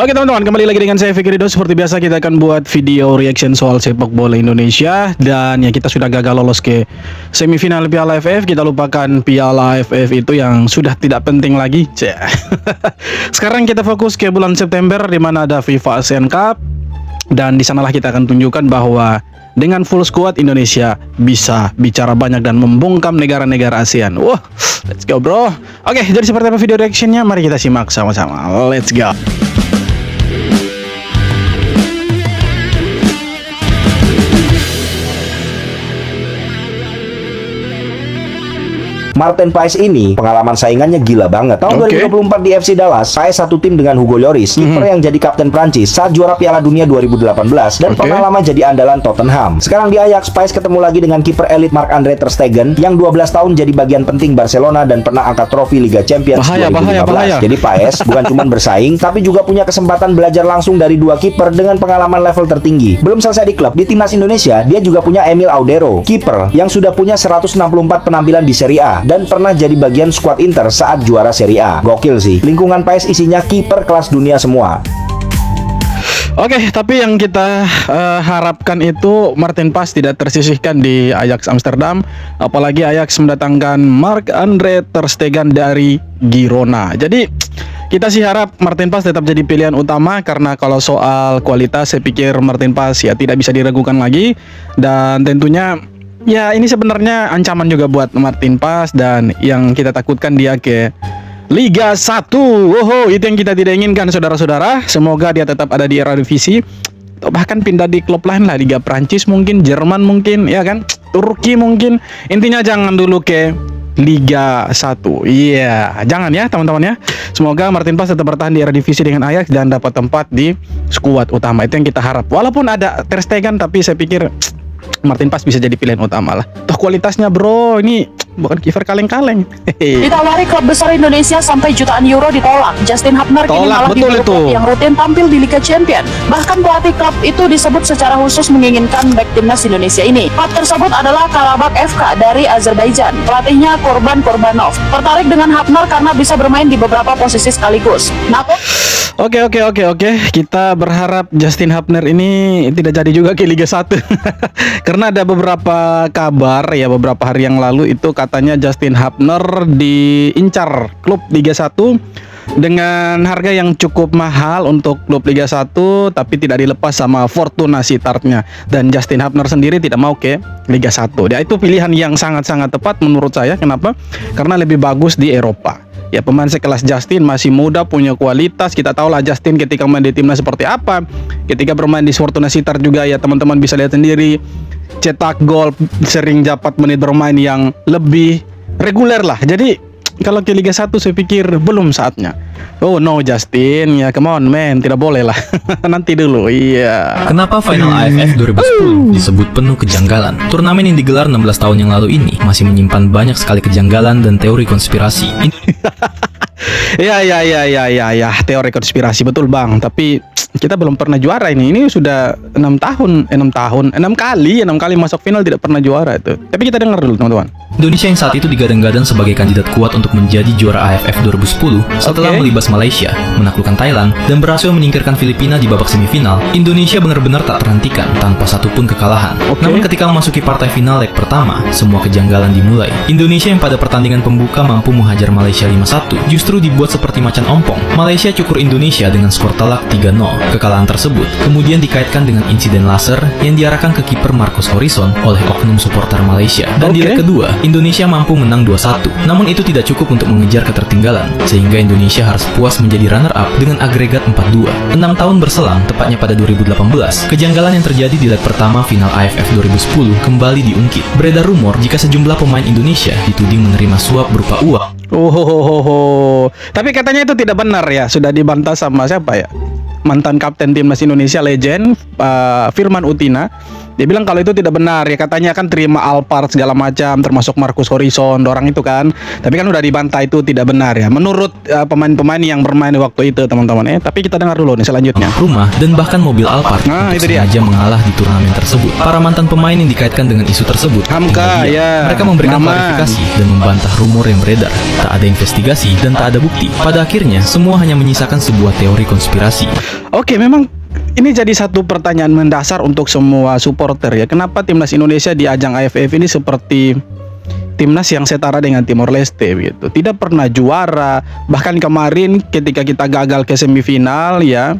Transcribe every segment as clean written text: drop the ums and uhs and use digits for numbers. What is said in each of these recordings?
Oke teman-teman, kembali lagi dengan saya Fikri Ridho. Seperti biasa kita akan buat video reaction soal sepak bola Indonesia. Dan ya kita sudah gagal lolos ke semifinal Piala AFF. Kita lupakan Piala AFF itu yang sudah tidak penting lagi. Sekarang kita fokus ke bulan September di mana ada FIFA ASEAN Cup. Dan di sanalah kita akan tunjukkan bahwa dengan full squad Indonesia bisa bicara banyak dan membungkam negara-negara ASEAN. Wah, let's go bro. Oke, jadi seperti apa video reactionnya? Mari kita simak sama-sama. Let's go. Martin Paes ini pengalaman saingannya gila banget. Tahun 2024 di FC Dallas, Paes satu tim dengan Hugo Lloris, kiper yang jadi kapten Prancis saat juara Piala Dunia 2018 dan pernah lama jadi andalan Tottenham. Sekarang di Ajax, Paes ketemu lagi dengan kiper elit Marc-Andre ter Stegen yang 12 tahun jadi bagian penting Barcelona dan pernah angkat trofi Liga Champions 2015. Jadi Paes bukan cuma bersaing, tapi juga punya kesempatan belajar langsung dari dua kiper dengan pengalaman level tertinggi. Belum selesai di klub, di timnas Indonesia, dia juga punya Emil Audero, kiper yang sudah punya 164 penampilan di Serie A dan pernah jadi bagian skuad Inter saat juara Serie A. Gokil sih. Lingkungan Paes isinya kiper kelas dunia semua. Oke, tapi yang kita harapkan itu Martin Paes tidak tersisihkan di Ajax Amsterdam. Apalagi Ajax mendatangkan Marc-Andre ter Stegen dari Girona. Jadi kita sih harap Martin Paes tetap jadi pilihan utama, karena kalau soal kualitas saya pikir Martin Paes ya tidak bisa diragukan lagi. Dan tentunya ya ini sebenarnya ancaman juga buat Martin Paes, dan yang kita takutkan dia ke Liga 1. Wow, itu yang kita tidak inginkan saudara-saudara. Semoga dia tetap ada di Eredivisie atau bahkan pindah di klub lain lah, Liga Prancis mungkin, Jerman mungkin, ya kan, Turki mungkin. Intinya jangan dulu ke Liga 1. Iya, jangan ya teman-teman ya. Semoga Martin Paes tetap bertahan di Eredivisie dengan Ajax dan dapat tempat di skuad utama. Itu yang kita harap. Walaupun ada ter Stegen, tapi saya pikir Martin Paes bisa jadi pilihan utama lah. Toh kualitasnya bro, ini bukan kiper kaleng-kaleng. Ditawari klub besar Indonesia sampai jutaan euro ditolak. Justin Hapner kini malah diburu klub yang rutin tampil di Liga Champion. Bahkan pelatih klub itu disebut secara khusus menginginkan bek timnas Indonesia ini. Klub tersebut adalah Karabakh FK dari Azerbaijan. Pelatihnya Kurban Kurbanov. Tertarik dengan Hapner karena bisa bermain di beberapa posisi sekaligus. Oke. Kita berharap Justin Hapner ini tidak jadi juga ke Liga 1. Karena ada beberapa kabar ya beberapa hari yang lalu itu katanya Justin Hapner diincar klub Liga 1 dengan harga yang cukup mahal untuk klub Liga 1, tapi tidak dilepas sama Fortuna Sittardnya. Dan Justin Hapner sendiri tidak mau ke Liga 1. Ya, itu pilihan yang sangat-sangat tepat menurut saya. Kenapa? Karena lebih bagus di Eropa. Ya, pemain sekelas Justin masih muda, punya kualitas. Kita tahu lah Justin ketika main di timnas seperti apa. Ketika bermain di Fortuna Sittard juga ya teman-teman bisa lihat sendiri. Cetak gol, sering dapat menit bermain yang lebih reguler lah. Jadi kalau ke Liga 1 saya pikir belum saatnya. Oh no Justin, ya come on man, tidak boleh lah. Nanti dulu, iya. Kenapa final AFF 2010 disebut penuh kejanggalan? Turnamen yang digelar 16 tahun yang lalu ini masih menyimpan banyak sekali kejanggalan dan teori konspirasi. Ya, teori konspirasi betul bang. Tapi kita belum pernah juara ini. Ini sudah 6 kali masuk final tidak pernah juara itu. Tapi kita dengar dulu teman-teman. Indonesia yang saat itu digadang-gadang sebagai kandidat kuat untuk menjadi juara AFF 2010 setelah melibas Malaysia, menaklukkan Thailand, dan berhasil menyingkirkan Filipina di babak semifinal. Indonesia benar-benar tak terhentikan tanpa satupun kekalahan. Namun ketika memasuki partai final leg pertama, semua kejanggalan dimulai. Indonesia yang pada pertandingan pembuka mampu menghajar Malaysia 5-1 justru dibuat seperti macan ompong. Malaysia cukur Indonesia dengan skor telak 3-0. Kekalahan tersebut kemudian dikaitkan dengan insiden laser yang diarahkan ke kiper Marcos Horizon oleh oknum supporter Malaysia. Dan di leg kedua, Indonesia mampu menang 2-1. Namun itu tidak cukup untuk mengejar ketertinggalan, sehingga Indonesia harus puas menjadi runner-up dengan agregat 4-2. 6 tahun berselang, tepatnya pada 2018, kejanggalan yang terjadi di leg pertama final AFF 2010 kembali diungkit. Beredar rumor jika sejumlah pemain Indonesia dituding menerima suap berupa uang. Tapi katanya itu tidak benar ya, sudah dibantah sama siapa ya? Mantan kapten timnas Indonesia legend Firman Utina. Dia bilang kalau itu tidak benar ya, katanya kan terima Alphard segala macam termasuk Marcus Horizon orang itu kan. Tapi kan udah dibantah itu tidak benar ya. Menurut pemain-pemain yang bermain waktu itu teman-teman. Tapi kita dengar dulu nih selanjutnya. Rumah dan bahkan mobil Alphard Nah, untuk itu dia. sengaja mengalah di turnamen tersebut. Para mantan pemain yang dikaitkan dengan isu tersebut Hamka, tinggal diam. ya. Mereka memberikan Aman. klarifikasi dan membantah rumor yang beredar. Tak ada investigasi dan tak ada bukti. Pada akhirnya semua hanya menyisakan sebuah teori konspirasi. Oke, memang ini jadi satu pertanyaan mendasar untuk semua supporter ya. Kenapa timnas Indonesia di ajang AFF ini seperti timnas yang setara dengan Timor Leste gitu. Tidak pernah juara. Bahkan kemarin ketika kita gagal ke semifinal ya,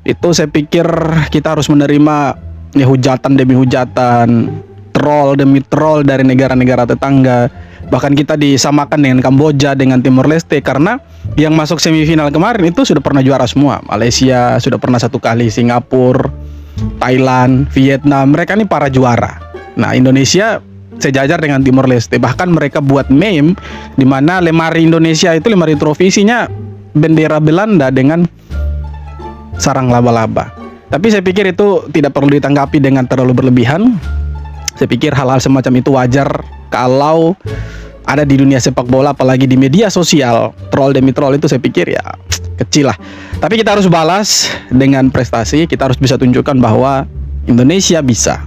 itu saya pikir kita harus menerima ya hujatan demi hujatan, troll demi troll dari negara-negara tetangga. Bahkan kita disamakan dengan Kamboja, dengan Timor Leste, karena yang masuk semifinal kemarin itu sudah pernah juara semua. Malaysia sudah pernah 1 kali, Singapura, Thailand, Vietnam, mereka ini para juara. Nah, Indonesia sejajar dengan Timor Leste. Bahkan mereka buat meme di mana lemari Indonesia itu, lemari trofi isinya bendera Belanda dengan sarang laba-laba. Tapi saya pikir itu tidak perlu ditanggapi dengan terlalu berlebihan. Saya pikir hal-hal semacam itu wajar kalau ada di dunia sepak bola, apalagi di media sosial. Troll demi troll itu saya pikir ya kecil lah. Tapi kita harus balas dengan prestasi. Kita harus bisa tunjukkan bahwa Indonesia bisa.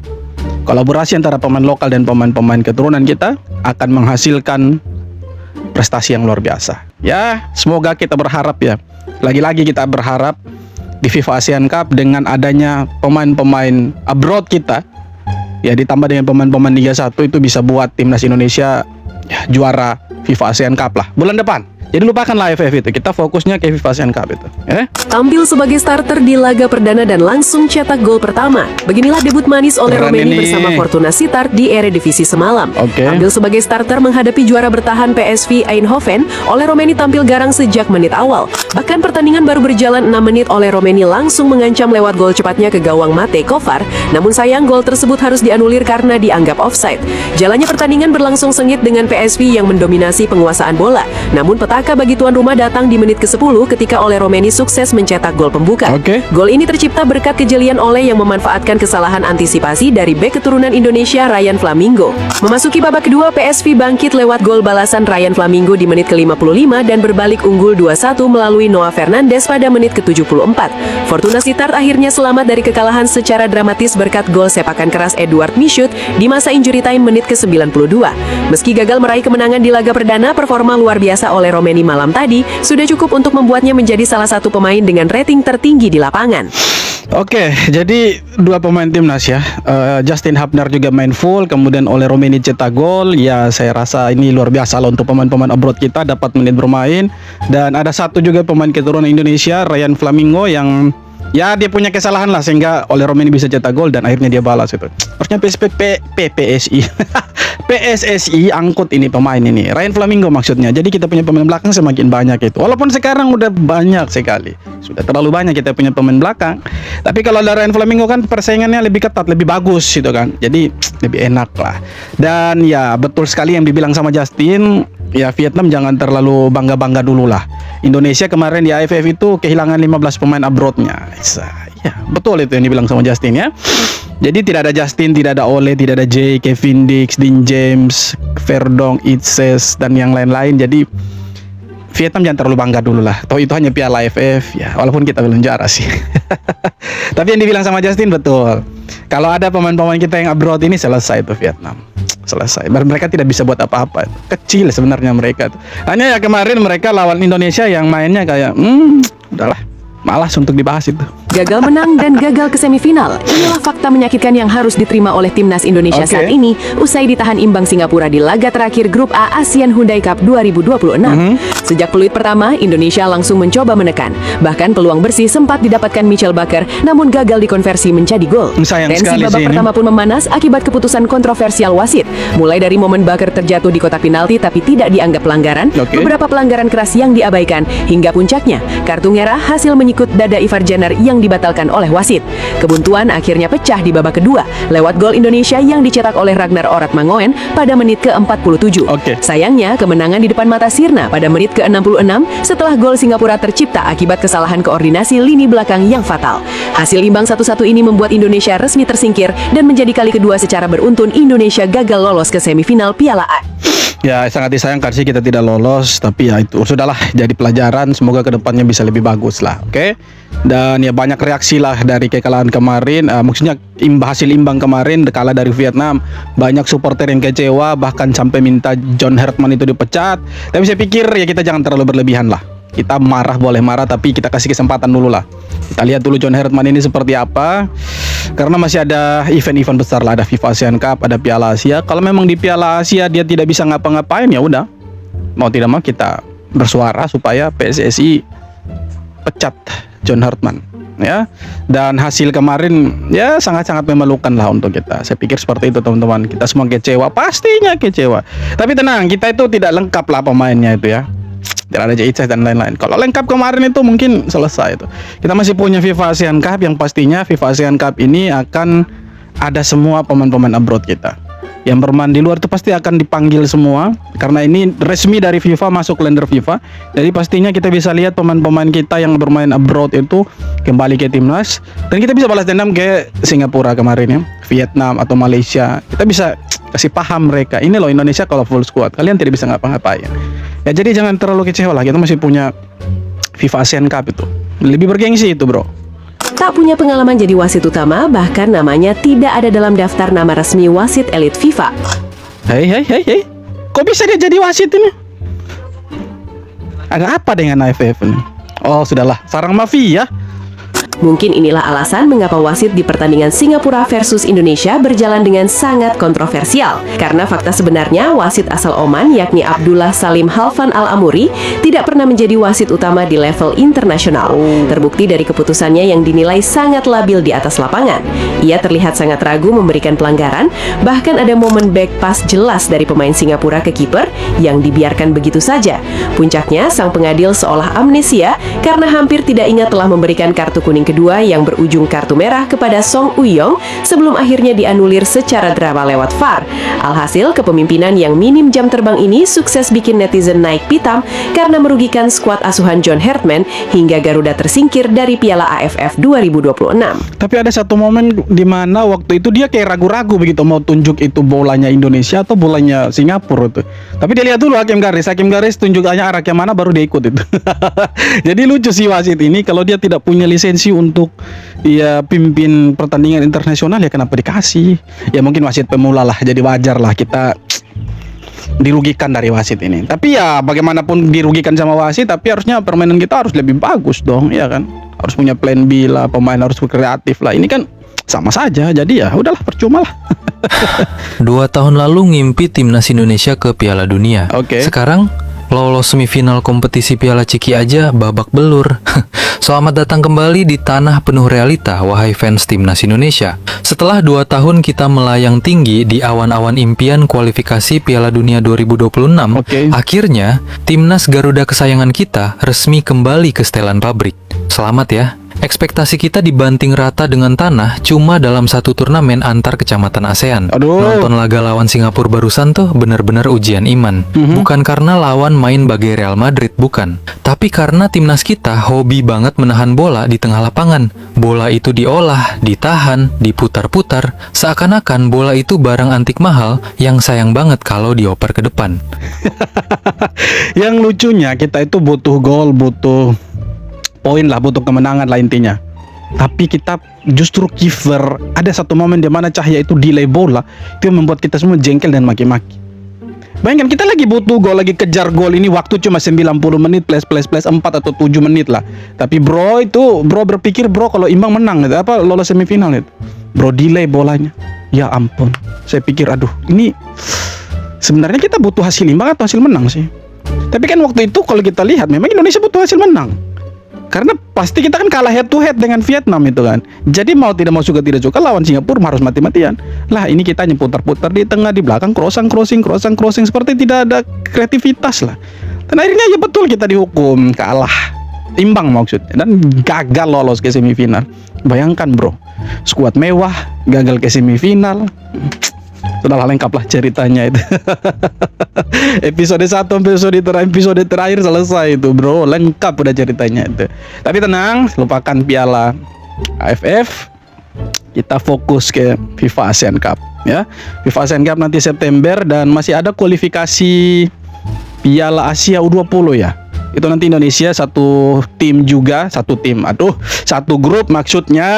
Kolaborasi antara pemain lokal dan pemain-pemain keturunan kita akan menghasilkan prestasi yang luar biasa. Ya, semoga kita berharap ya. Lagi-lagi kita berharap di FIFA ASEAN Cup dengan adanya pemain-pemain abroad kita, ya ditambah dengan pemain-pemain Liga 1, itu bisa buat timnas Indonesia ya, juara FIFA ASEAN Cup lah bulan depan. Jadi lupakanlah AFF itu, kita fokusnya ke FIFA ASEAN Cup itu. Tampil sebagai starter di laga perdana dan langsung cetak gol pertama. Beginilah debut manis Ole Keren Romeni ini. bersama Fortuna Sittard di Eredivisie semalam. Oke. Tampil sebagai starter menghadapi juara bertahan PSV Eindhoven, Ole Romeni tampil garang sejak menit awal. Bahkan pertandingan baru berjalan 6 menit, Ole Romeni langsung mengancam lewat gol cepatnya ke gawang Mate Kovar. Namun sayang gol tersebut harus dianulir karena dianggap offside. Jalannya pertandingan berlangsung sengit dengan PSV yang mendominasi penguasaan bola. Namun petaka bagi tuan rumah datang di menit ke-10 ketika Ole Romeni sukses mencetak gol pembuka. Oke. Gol ini tercipta berkat kejelian Ole yang memanfaatkan kesalahan antisipasi dari bek keturunan Indonesia Ryan Flamingo. Memasuki babak kedua, PSV bangkit lewat gol balasan Ryan Flamingo di menit ke-55 dan berbalik unggul 2-1 melalui Noah Fernandes pada menit ke-74. Fortuna Sittard akhirnya selamat dari kekalahan secara dramatis berkat gol sepakan keras Edward Michut di masa injury time menit ke-92. Meski gagal meraih kemenangan di laga perdana, performa luar biasa Ole Romeni malam tadi sudah cukup untuk membuatnya menjadi salah satu pemain dengan rating tertinggi di lapangan. Oke, jadi dua pemain timnas ya. Justin Hubner juga main full, kemudian Ole Romeni cetak gol. Ya, saya rasa ini luar biasa lah untuk pemain-pemain abroad kita dapat menit bermain. Dan ada satu juga pemain keturunan Indonesia, Ryan Flamingo, yang ya dia punya kesalahan lah sehingga Ole Romeni bisa cetak gol dan akhirnya dia balas itu. Harusnya PSSI PSSI angkut ini pemain ini, Ryan Flamingo maksudnya. Jadi kita punya pemain belakang semakin banyak itu. Walaupun sekarang udah banyak sekali, sudah terlalu banyak kita punya pemain belakang. Tapi kalau ada Ryan Flamingo kan persaingannya lebih ketat, lebih bagus gitu kan. Jadi lebih enak lah. Dan ya betul sekali yang dibilang sama Justin. Ya Vietnam jangan terlalu bangga-bangga dulu lah. Indonesia kemarin di AFF itu kehilangan 15 pemain abroadnya. Ya betul itu yang dibilang sama Justin ya. Jadi tidak ada Justin, tidak ada Ole, tidak ada Jay, Kevin Dix, Dean James, Verdong, Itses, dan yang lain-lain. Jadi Vietnam jangan terlalu bangga dulu lah. Toh itu hanya Piala AFF ya, walaupun kita belum juara sih. Tapi yang dibilang sama Justin betul. Kalau ada pemain-pemain kita yang abroad ini selesai tuh Vietnam. Selesai. Mereka tidak bisa buat apa-apa. Kecil sebenarnya mereka tuh. Hanya ya kemarin mereka lawan Indonesia yang mainnya kayak udahlah, malas untuk dibahas itu. Gagal menang dan gagal ke semifinal. Inilah fakta menyakitkan yang harus diterima oleh timnas Indonesia saat ini usai ditahan imbang Singapura di laga terakhir grup A ASEAN Hyundai Cup 2026. Sejak peluit pertama, Indonesia langsung mencoba menekan. Bahkan peluang bersih sempat didapatkan Michel Baker, namun gagal dikonversi menjadi gol. Sayang Tensi sekali babak sih ini. pertama pun memanas akibat keputusan kontroversial wasit. Mulai dari momen Baker terjatuh di kotak penalti tapi tidak dianggap pelanggaran, beberapa pelanggaran keras yang diabaikan, hingga puncaknya kartu merah hasil menyiksa berikut dada Ivar Jenner yang dibatalkan oleh wasit. Kebuntuan akhirnya pecah di babak kedua lewat gol Indonesia yang dicetak oleh Ragnar Oratmangoen pada menit ke-47. Sayangnya, kemenangan di depan mata sirna pada menit ke-66 setelah gol Singapura tercipta akibat kesalahan koordinasi lini belakang yang fatal. Hasil imbang 1-1 ini membuat Indonesia resmi tersingkir dan menjadi kali kedua secara beruntun Indonesia gagal lolos ke semifinal Piala A. Ya, sangat disayangkan sih kita tidak lolos, tapi ya itu sudahlah, jadi pelajaran, semoga kedepannya bisa lebih bagus lah, oke? Dan ya banyak reaksi lah dari kekalahan kemarin, maksudnya hasil imbang kemarin kalah dari Vietnam, banyak supporter yang kecewa, bahkan sampai minta John Hertman itu dipecat. Tapi saya pikir ya kita jangan terlalu berlebihan lah. Kita marah boleh marah, tapi kita kasih kesempatan dulu lah. Kita lihat dulu John Hertman ini seperti apa. Karena masih ada event-event besar lah, ada FIFA Asian Cup, ada Piala Asia. Kalau memang di Piala Asia dia tidak bisa ngapa-ngapain, ya udah. Mau tidak mau kita bersuara supaya PSSI pecat John Hertman, ya. Dan hasil kemarin ya sangat-sangat memalukan lah untuk kita. Saya pikir seperti itu teman-teman. Kita semua kecewa, pastinya kecewa. Tapi tenang, kita itu tidak lengkap lah pemainnya itu ya. Tidak ada Jaitzes dan lain-lain. Kalau lengkap kemarin itu mungkin selesai itu. Kita masih punya FIFA Asian Cup yang pastinya FIFA Asian Cup ini akan ada semua pemain-pemain abroad kita. Yang bermain di luar itu pasti akan dipanggil semua karena ini resmi dari FIFA, masuk kalender FIFA. Jadi pastinya kita bisa lihat pemain-pemain kita yang bermain abroad itu kembali ke timnas dan kita bisa balas dendam ke Singapura kemarin ya, Vietnam atau Malaysia. Kita bisa kasih paham mereka, ini loh Indonesia kalau full squad, kalian tidak bisa ngapa-ngapain. Ya jadi jangan terlalu kecewa lah, kita masih punya FIFA Asian Cup itu. Lebih bergengsi itu, bro. Tak punya pengalaman jadi wasit utama, bahkan namanya tidak ada dalam daftar nama resmi wasit elit FIFA. Hei, kok bisa dia jadi wasit ini? Ada apa dengan AFF ini? Oh, sudahlah, sarang mafia. Mungkin inilah alasan mengapa wasit di pertandingan Singapura versus Indonesia berjalan dengan sangat kontroversial. Karena fakta sebenarnya wasit asal Oman yakni Abdullah Salim Halfan Al-Amuri tidak pernah menjadi wasit utama di level internasional. Terbukti dari keputusannya yang dinilai sangat labil di atas lapangan. Ia terlihat sangat ragu memberikan pelanggaran, bahkan ada momen back pass jelas dari pemain Singapura ke kiper yang dibiarkan begitu saja. Puncaknya, sang pengadil seolah amnesia karena hampir tidak ingat telah memberikan kartu kuning kedua yang berujung kartu merah kepada Song Uyong sebelum akhirnya dianulir secara drama lewat VAR. Alhasil, kepemimpinan yang minim jam terbang ini sukses bikin netizen naik pitam karena merugikan skuad asuhan John Hertman hingga Garuda tersingkir dari Piala AFF 2026. Tapi ada satu momen di mana waktu itu dia kayak ragu-ragu begitu mau tunjuk itu bolanya Indonesia atau bolanya Singapura itu. Tapi dia lihat dulu hakim garis tunjukannya arah ke mana baru dia ikut itu. Jadi lucu sih wasit ini, kalau dia tidak punya lisensi untuk ya pimpin pertandingan internasional ya kenapa dikasih? Ya mungkin wasit pemula lah, jadi wajar lah kita dirugikan dari wasit ini. Tapi ya bagaimanapun dirugikan sama wasit, tapi harusnya permainan kita harus lebih bagus dong, ya kan? Harus punya plan B lah, pemain harus kreatif lah. Ini kan sama saja, jadi ya udahlah percuma lah. 2 tahun lalu ngimpi timnas Indonesia ke Piala Dunia. Sekarang lolos semifinal kompetisi Piala Ciki aja babak belur. Selamat datang kembali di tanah penuh realita, wahai fans timnas Indonesia. Setelah 2 tahun kita melayang tinggi di awan-awan impian kualifikasi Piala Dunia 2026, akhirnya timnas Garuda kesayangan kita resmi kembali ke setelan pabrik. Selamat ya. Ekspektasi kita dibanting rata dengan tanah cuma dalam satu turnamen antar kecamatan ASEAN. Nonton laga lawan Singapura barusan tuh benar-benar ujian iman. Bukan karena lawan main bagai Real Madrid, bukan. Tapi karena timnas kita hobi banget menahan bola di tengah lapangan. Bola itu diolah, ditahan, diputar-putar. Seakan-akan bola itu barang antik mahal yang sayang banget kalau dioper ke depan. Yang lucunya kita itu butuh gol, butuh poin lah, butuh kemenangan lah intinya. Tapi kita justru kiper, ada satu momen di mana Cahya itu delay bola, itu yang membuat kita semua jengkel dan maki-maki. Bayangkan kita lagi butuh gol, lagi kejar gol, ini waktu cuma 90 menit plus 4 atau 7 menit lah. Tapi bro berpikir kalau imbang menang gitu, apa lolos semifinal itu. Bro delay bolanya. Ya ampun. Saya pikir aduh, ini sebenarnya kita butuh hasil imbang atau hasil menang sih. Tapi kan waktu itu kalau kita lihat memang Indonesia butuh hasil menang. Karena pasti kita kan kalah head to head dengan Vietnam itu kan. Jadi mau tidak mau suka tidak suka lawan Singapura harus mati-matian. Lah ini kita putar-putar di tengah, di belakang, crossing seperti tidak ada kreativitas lah. Dan akhirnya ya betul kita dihukum kalah. imbang maksudnya, dan gagal lolos ke semifinal. Bayangkan bro, skuad mewah gagal ke semifinal. Sudah lengkap lah ceritanya itu. episode 1 episode terakhir selesai itu bro, lengkap udah ceritanya itu. Tapi tenang, lupakan piala AFF, kita fokus ke FIFA ASEAN Cup ya. FIFA ASEAN Cup nanti September, dan masih ada kualifikasi Piala Asia U20 ya. Itu nanti Indonesia satu tim juga, satu grup maksudnya.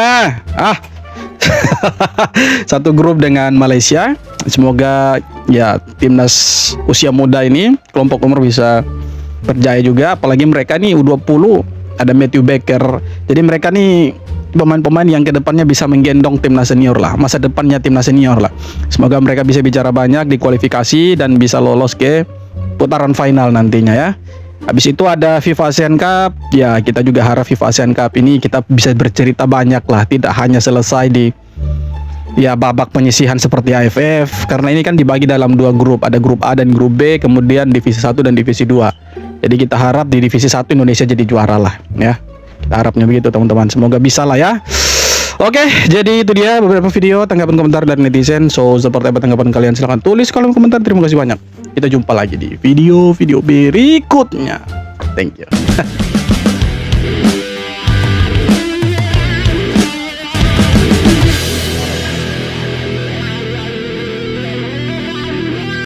Satu grup dengan Malaysia. Semoga ya timnas usia muda ini, kelompok umur bisa berjaya juga. Apalagi mereka nih U20, ada Matthew Baker. Jadi mereka nih pemain-pemain yang kedepannya bisa menggendong timnas senior lah, masa depannya timnas senior lah. Semoga mereka bisa bicara banyak di kualifikasi dan bisa lolos ke putaran final nantinya ya. Habis itu ada FIFA ASEAN Cup. Ya, kita juga harap FIFA ASEAN Cup ini kita bisa bercerita banyak lah, tidak hanya selesai di ya babak penyisihan seperti AFF, karena ini kan dibagi dalam 2 grup, ada grup A dan grup B, kemudian divisi 1 dan divisi 2. Jadi kita harap di divisi 1 Indonesia jadi juara lah ya. Kita harapnya begitu teman-teman, semoga bisa lah ya. Oke, jadi itu dia beberapa video tanggapan komentar dari netizen. So, seperti apa tanggapan kalian? Silahkan tulis kolom komentar. Terima kasih banyak. Kita jumpa lagi di video-video berikutnya. Thank you.